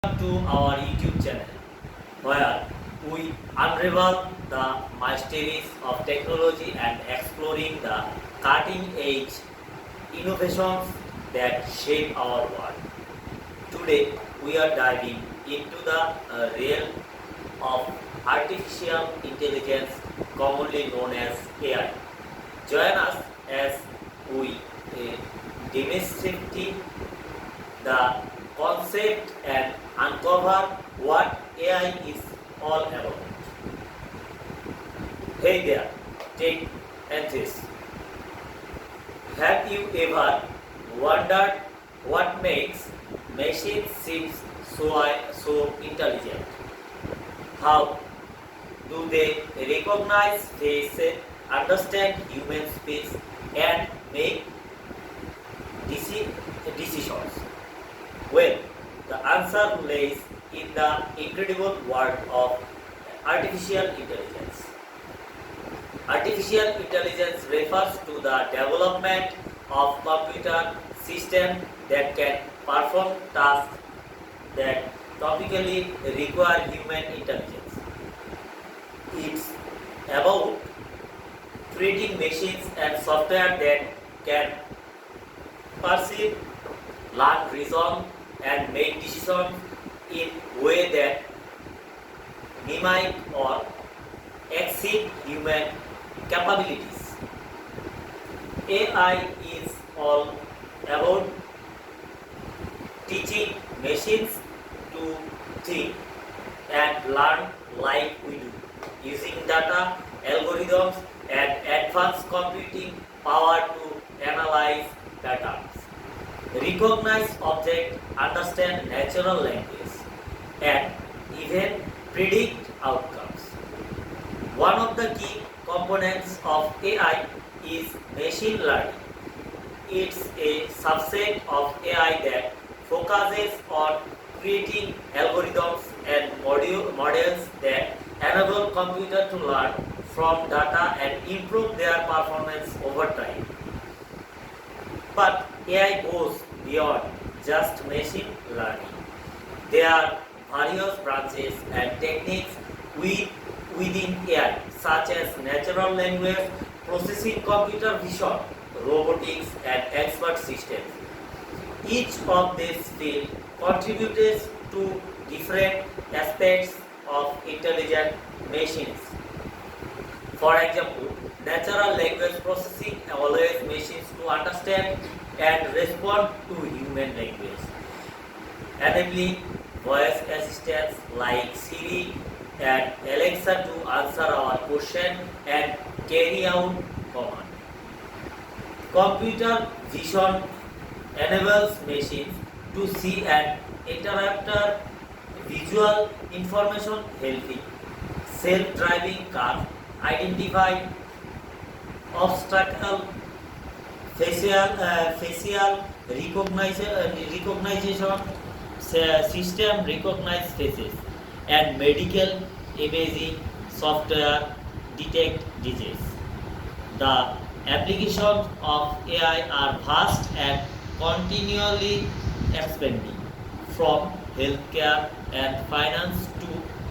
To our YouTube channel where we unravel the mysteries of technology and exploring the cutting edge innovations that shape our world. Today we are diving into the realm of artificial intelligence, commonly known as AI. Join us as we demystify the concept and uncover what AI is all about. Hey there, tech enthusiasts. Have you ever wondered what makes machines seem so intelligent? How do they recognize faces, understand human speech, and make decisions? Well, the answer lies in the incredible world of artificial intelligence. Artificial intelligence refers to the development of computer systems that can perform tasks that typically require human intelligence. It's about creating machines and software that can perceive, learn, reason, and make decisions in a way that mimic or exceed human capabilities. AI is all about teaching machines to think and learn like we do, using data, algorithms, and advanced computing power to analyze patterns, recognize objects, understand natural language, and even predict outcomes. One of the key components of AI is machine learning. It's a subset of AI that focuses on creating algorithms and models that enable computers to learn from data and improve their performance over time. But AI goes beyond just machine learning. There are various branches and techniques within AI, such as natural language processing, computer vision, robotics, and expert systems. Each of these fields contributes to different aspects of intelligent machines. For example, natural language processing allows machines to understand and respond to human language, enabling voice assistants like Siri and Alexa to answer our question and carry out command. Computer vision enables machines to see and interpret visual information, helping self-driving cars identify obstacle, facial recognition system recognize faces, and medical imaging software detect disease. The applications of AI are vast and continually expanding, from healthcare and finance to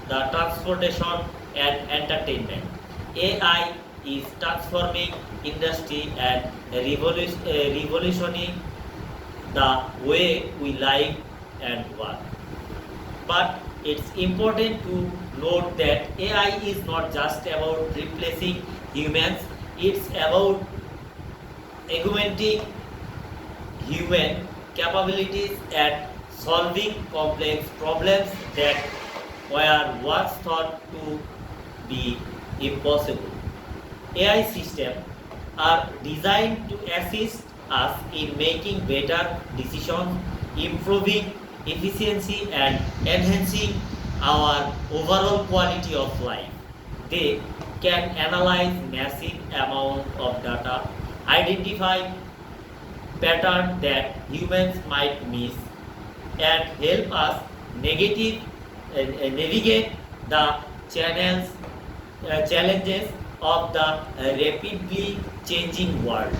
the transportation and entertainment. AI is transforming industry and revolutioning the way we live and work. But it's important to note that AI is not just about replacing humans, it's about augmenting human capabilities and solving complex problems that were once thought to be impossible. AI systems are designed to assist us in making better decisions, improving efficiency, and enhancing our overall quality of life. They can analyze massive amounts of data, identify patterns that humans might miss, and help us navigate the challenges of the rapidly changing world.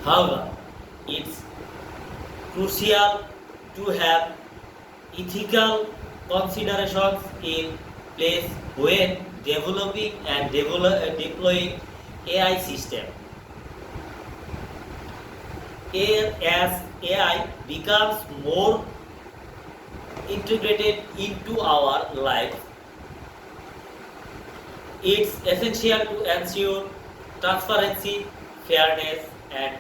However, it's crucial to have ethical considerations in place when developing and deploying AI system. As AI becomes more integrated into our lives, it's essential to ensure transparency, fairness, and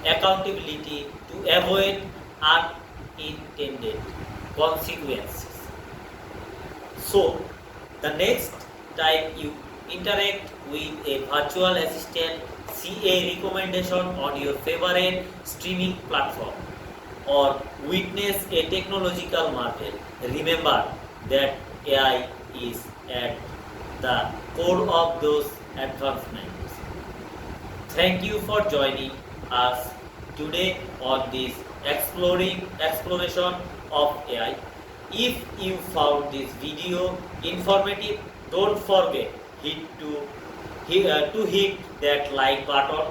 accountability to avoid unintended consequences. So, the next time you interact with a virtual assistant, see a recommendation on your favorite streaming platform or witness a technological marvel, remember that AI is at the core of those advancements. Thank you for joining us today on this exploration of AI. If you found this video informative, don't forget to hit that like button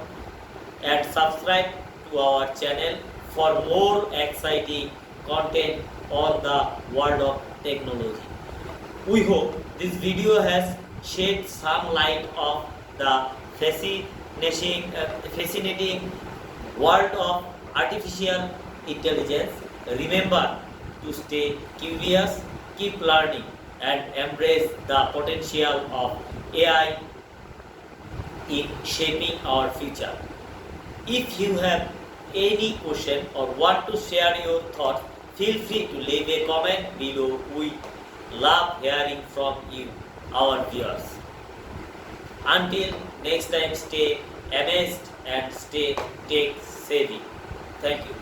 and subscribe to our channel for more exciting content on the world of technology. We hope this video has shed some light of the fascinating world of artificial intelligence. Remember to stay curious, keep learning, and embrace the potential of AI in shaping our future. If you have any question or want to share your thoughts, feel free to leave a comment below. We love hearing from you, our viewers. Until next time, stay amazed and stay tech savvy. Thank you.